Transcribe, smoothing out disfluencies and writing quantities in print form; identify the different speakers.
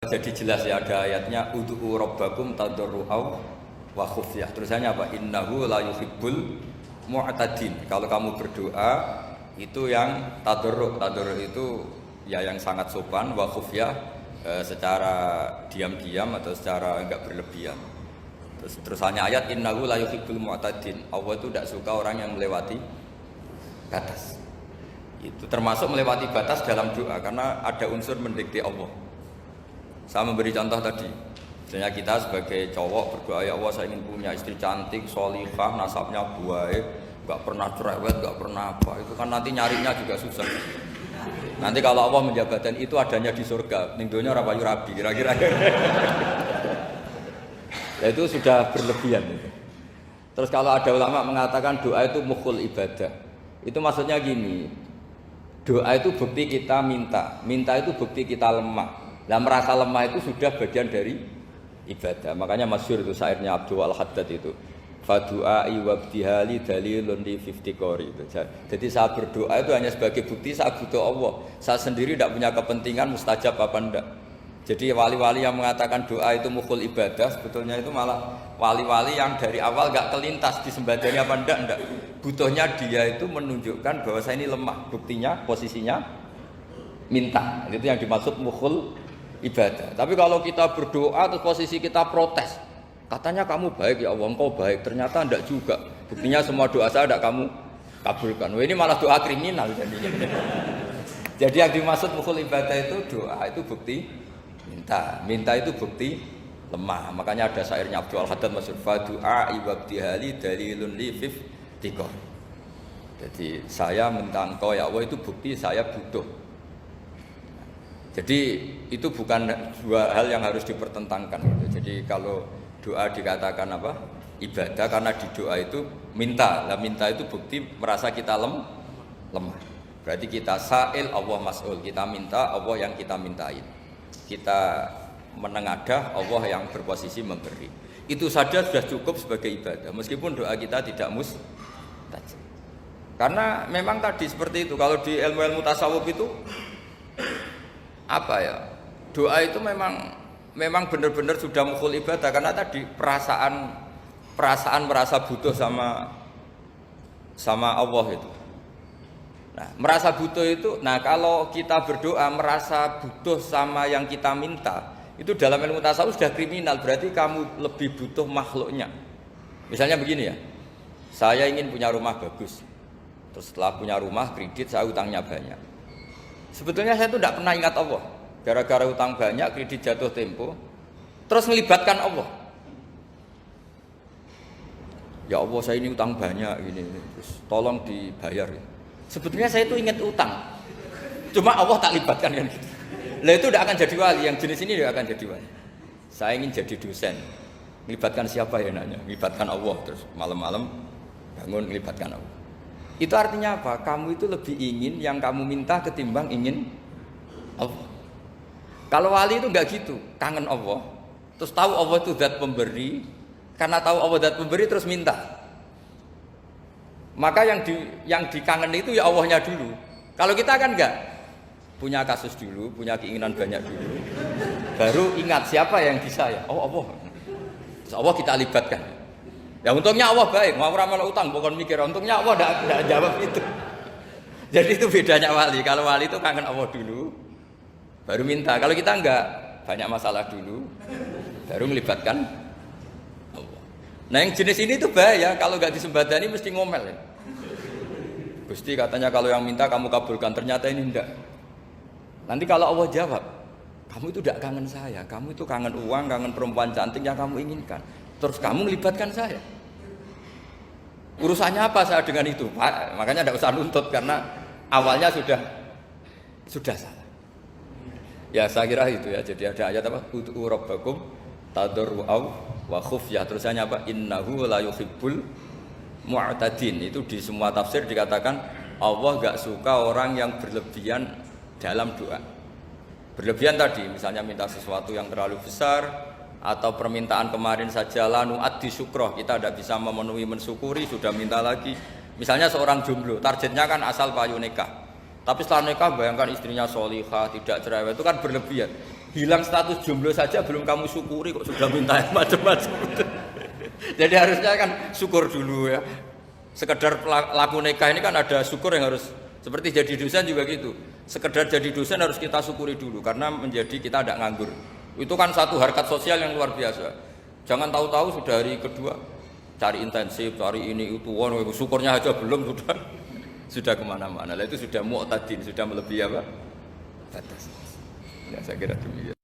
Speaker 1: Jadi jelas ya ada ayatnya ud'u rabbakum tadarru'aw wa khufyah. Terusannya apa? Innahu la yuhibbul mu'tadin. Kalau kamu berdoa itu yang tadarru'. Tadarru' itu ya yang sangat sopan, wa khufyah secara diam-diam atau secara enggak berlebihan. Terusannya ayat innahu la yuhibbul mu'tadin. Allah itu tidak suka orang yang melewati batas. Itu termasuk melewati batas dalam doa karena ada unsur mendikte Allah. Saya memberi contoh tadi, misalnya kita sebagai cowok berdoa, ya Allah saya ingin punya istri cantik, sholihah, nasabnya baik, nggak pernah cerewet, nggak pernah apa, itu kan nanti nyarinya juga susah. Nanti kalau Allah menjabatkan itu adanya di surga, ning donya ora payu rabi, kira-kira. Ya itu sudah berlebihan. Terus kalau ada ulama mengatakan doa itu mukhul ibadah, itu maksudnya gini, doa itu bukti kita minta itu bukti kita lemah. Nah merasa lemah itu sudah bagian dari ibadah. Makanya masyhur itu syairnya Abdul Al-Haddad itu. Fadu'ai wabdihali dalilun li fiftikori itu. Jadi saya berdoa itu hanya sebagai bukti saya butuh Allah. Saya sendiri tidak punya kepentingan mustajab apa enggak. Jadi wali-wali yang mengatakan doa itu mukhul ibadah, sebetulnya itu malah wali-wali yang dari awal enggak kelintas disembadani apa enggak. Butuhnya dia itu menunjukkan bahwa saya ini lemah. Buktinya posisinya minta. Itu yang dimaksud mukhul ibadah. Tapi kalau kita berdoa terus posisi kita protes, katanya kamu baik ya Allah, engkau baik, ternyata enggak juga. Buktinya semua doa saya enggak kamu kabulkan. Wah, ini malah doa kriminal jadinya. Jadi yang dimaksud mukhul ibadah itu doa itu bukti minta itu bukti lemah. Makanya ada syairnya Abdul Al-Haddad maksud fadu'a ibadihali dalilun li fiftikor. Jadi saya minta engkau ya Allah itu bukti saya butuh. Jadi itu bukan dua hal yang harus dipertentangkan. Jadi kalau doa dikatakan apa? Ibadah karena di doa itu minta. Lah minta itu bukti merasa kita lemah. Berarti kita sa'il Allah mas'ul. Kita minta Allah yang kita mintain. Kita menengadah Allah yang berposisi memberi. Itu saja sudah cukup sebagai ibadah. Meskipun doa kita tidak mustajab. Karena memang tadi seperti itu. Kalau di ilmu-ilmu tasawuf itu apa ya, doa itu memang benar-benar sudah mukhul ibadah karena tadi perasaan merasa butuh sama Allah itu. Nah, merasa butuh itu, nah kalau kita berdoa merasa butuh sama yang kita minta, itu dalam ilmu tasawuf sudah kriminal, berarti kamu lebih butuh makhluknya. Misalnya begini ya, saya ingin punya rumah bagus, terus setelah punya rumah kredit saya utangnya banyak. Sebetulnya saya itu tidak pernah ingat Allah. Gara-gara utang banyak, kredit jatuh tempo, terus melibatkan Allah. Ya Allah, saya ini utang banyak ini, terus tolong dibayar. Sebetulnya saya itu ingat utang, cuma Allah tak libatkan kan gitu. Lah itu tidak akan jadi wali, yang jenis ini tidak akan jadi wali. Saya ingin jadi dosen, melibatkan siapa ya nanya? Melibatkan Allah, terus malam-malam bangun melibatkan Allah. Itu artinya apa? Kamu itu lebih ingin yang kamu minta ketimbang ingin Allah. Kalau wali itu enggak gitu, kangen Allah. Terus tahu Allah itu zat pemberi, karena tahu Allah zat pemberi terus minta. Maka yang dikangen itu ya Allahnya dulu. Kalau kita kan enggak, punya kasus dulu, punya keinginan banyak dulu. Baru ingat siapa yang bisa ya? Oh Allah. Terus Allah kita libatkan. Ya untungnya Allah baik, mau ramal utang bukan mikir, untungnya Allah tidak jawab itu. Jadi itu bedanya wali. Kalau wali itu kangen Allah dulu, baru minta. Kalau kita enggak, banyak masalah dulu, baru melibatkan Allah. Nah yang jenis ini tuh bahaya, kalau enggak disembadani mesti ngomel ya. Gusti katanya kalau yang minta kamu kabulkan, ternyata ini enggak. Nanti kalau Allah jawab, kamu itu tidak kangen saya, kamu itu kangen uang, kangen perempuan cantik yang kamu inginkan. Terus kamu melibatkan saya. Urusannya apa saya dengan itu? Pak, makanya tidak usah nuntut karena awalnya sudah salah. Ya saya kira itu ya. Jadi ada ayat apa? Ud'u rabbakum tadarru'aw wa khufyah. Terusannya apa? Innahu la yuhibbul mu'tadin. Itu di semua tafsir dikatakan Allah enggak suka orang yang berlebihan dalam doa. Berlebihan tadi misalnya minta sesuatu yang terlalu besar, atau permintaan kemarin saja lanu addi syukroh, kita tidak bisa memenuhi mensyukuri, sudah minta lagi. Misalnya seorang jomblo, targetnya kan asal payu nikah, tapi setelah nikah bayangkan istrinya sholihah, tidak cerewet, itu kan berlebihan. Hilang status jomblo saja belum kamu syukuri kok sudah minta yang macam-macam. Jadi harusnya kan syukur dulu ya. Sekedar laku nikah ini kan ada syukur yang harus, seperti jadi dosen juga gitu. Sekedar jadi dosen harus kita syukuri dulu karena menjadi kita tidak nganggur. Itu kan satu harkat sosial yang luar biasa. Jangan tahu-tahu sudah hari kedua cari intensif, cari ini itu, syukurnya aja belum sudah kemana-mana. Lah itu sudah mu'tadin, sudah melebihi apa? Batas. Ya saya kira demikian.